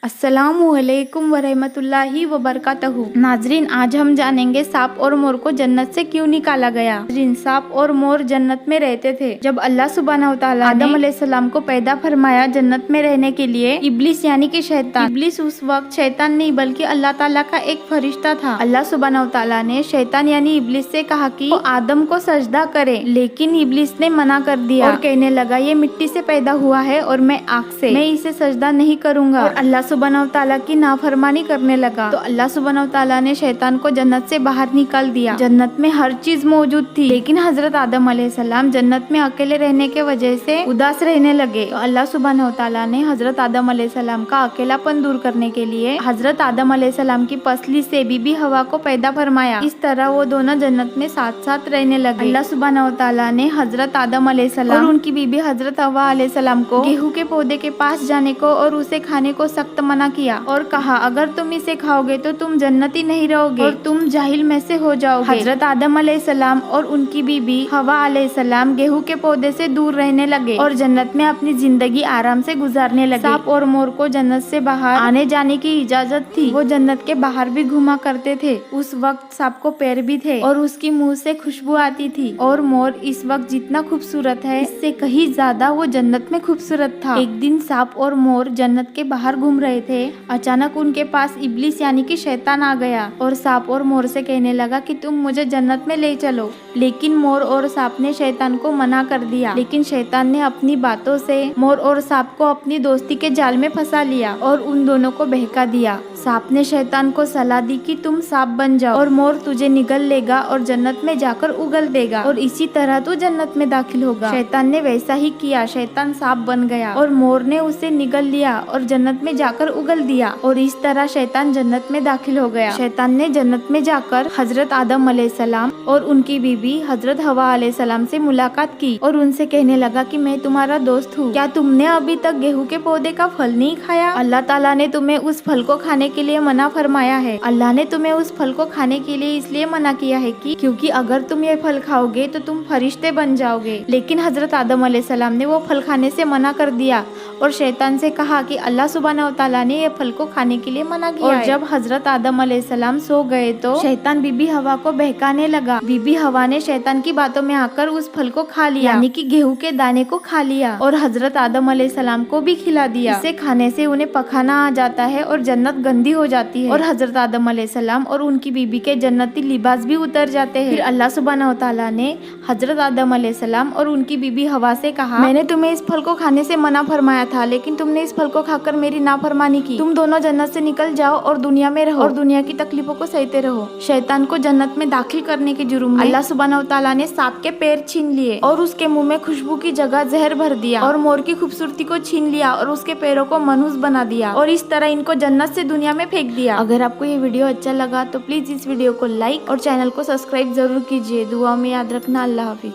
अस्सलामुअलैकुम वरहमतुल्लाहि वबरकातहू। नाजरीन, आज हम जानेंगे सांप और मोर को जन्नत से क्यों निकाला गया। नाजरीन, सांप और मोर जन्नत में रहते थे। जब अल्लाह सुब्हानहू व तआला ने आदम अलैहिस्सलाम को पैदा फरमाया जन्नत में रहने के लिए, इब्लिस यानी कि शैतान, इब्लिस उस वक्त शैतान नहीं बल्कि अल्लाह ताला का एक फरिश्ता था। अल्लाह सुब्हानहू व तआला ने शैतान यानी इब्लिस से कहा कि वो आदम को सजदा करे, लेकिन इब्लिस ने मना कर दिया और कहने लगा ये मिट्टी से पैदा हुआ है और मैं आग से, मैं इसे सजदा नहीं करूंगा। और अल्लाह सुब्हानहू व तआला की नाफरमानी करने लगा तो अल्लाह सुब्हानहू व तआला ने शैतान को जन्नत से बाहर निकाल दिया। जन्नत में हर चीज मौजूद थी, लेकिन हजरत आदम अलैहिस्सलाम जन्नत में अकेले रहने के वजह से उदास रहने लगे। तो अल्लाह सुब्हानहू व तआला ने हजरत आदम अलैहिस्सलाम का अकेलापन दूर करने के लिए हजरत आदम अलैहिस्सलाम की पसली से बीबी हवा को पैदा फरमाया। इस तरह वो दोनों जन्नत में साथ साथ रहने लगे। अल्लाह सुब्हानहू व तआला ने हजरत आदम अलैहिस्सलाम और उनकी बीबी हजरत हवा अलैहिस्सलाम को गेहूं के पौधे के पास जाने को और उसे खाने को सख्त मना किया और कहा अगर तुम इसे खाओगे तो तुम जन्नती नहीं रहोगे और तुम जाहिल में से हो जाओगे। हजरत आदम अलैहिस्सलाम और उनकी बीबी हवा अलैहिस्सलाम गेहूं के पौधे से दूर रहने लगे और जन्नत में अपनी जिंदगी आराम से गुजारने लगे। सांप और मोर को जन्नत से बाहर आने जाने की इजाजत थी। वो जन्नत के बाहर भी घुमा करते थे। उस वक्त सांप को पैर भी थे और उसकी मुंह से खुशबू आती थी। और मोर इस वक्त जितना खूबसूरत है इससे कहीं ज्यादा वो जन्नत में खूबसूरत था। एक दिन सांप और मोर जन्नत के बाहर घूम रहे थे। अचानक उनके पास इब्लिस यानी कि शैतान आ गया और सांप और मोर से कहने लगा कि तुम मुझे जन्नत में ले चलो। लेकिन मोर और सांप ने शैतान को मना कर दिया। लेकिन शैतान ने अपनी बातों से मोर और सांप को अपनी दोस्ती के जाल में फंसा लिया और उन दोनों को बहका दिया। सांप ने शैतान को सलाह दी कि तुम सांप बन जाओ और मोर तुझे निगल लेगा और जन्नत में जाकर उगल देगा और इसी तरह तू जन्नत में दाखिल होगा। शैतान ने वैसा ही किया। शैतान सांप बन गया और मोर ने उसे निगल लिया और जन्नत में जाकर उगल दिया और इस तरह शैतान जन्नत में दाखिल हो गया। शैतान ने जन्नत में जाकर हजरत आदम अलैहिस्सलाम और उनकी बीबी हजरत हवा अलैहिस्सलाम से मुलाकात की और उनसे कहने लगा कि मैं तुम्हारा दोस्त हूँ, क्या तुमने अभी तक गेहूं के पौधे का फल नहीं खाया? अल्लाह ताला ने तुम्हें उस फल को खाने के लिए मना फरमाया है। अल्लाह ने तुम्हें उस फल को खाने के लिए इसलिए मना किया है कि क्योंकि अगर तुम ये फल खाओगे तो तुम फरिश्ते बन जाओगे। लेकिन हजरत आदम अलैहिस्सलाम ने वो फल खाने से मना कर दिया और शैतान से कहा कि अल्लाह सुब्हानहू व तआला ने ये फल को खाने के लिए मना किया है। जब हजरत आदम अलैहिस्सलाम सो गए तो शैतान बीबी हवा को बहकाने लगा। बीबी हवा ने शैतान की बातों में आकर उस फल को खा लिया यानी कि गेहूं के दाने को खा लिया और हजरत आदम अलैहिस्सलाम को भी खिला दिया। इसे खाने से उन्हें पखाना आ जाता है और जन्नत गंदी हो जाती है और हजरत आदम अलैहिस्सलाम और उनकी बीबी के जन्नती लिबास भी उतर जाते हैं। फिर अल्लाह सुब्हानहू व तआला ने हजरत आदम अलैहिस्सलाम और उनकी बीबी हवा से कहा मैंने तुम्हें इस फल को खाने से मना फरमाया था, लेकिन तुमने इस फल को खाकर मेरी नाफरमानी की। तुम दोनों जन्नत से निकल जाओ और दुनिया में रहो और दुनिया की तकलीफों को सहते रहो। शैतान को जन्नत में दाखिल करने के जुर्म में अल्लाह सुब्हानहू व तआला ने सांप के पैर छीन लिए और उसके मुंह में खुशबू की जगह जहर भर दिया और मोर की खूबसूरती को छीन लिया और उसके पैरों को मनहूस बना दिया और इस तरह इनको जन्नत से दुनिया में फेंक दिया। अगर आपको ये वीडियो अच्छा लगा तो प्लीज इस वीडियो को लाइक और चैनल को सब्सक्राइब जरूर कीजिए। दुआ में याद रखना। अल्लाह हाफिज।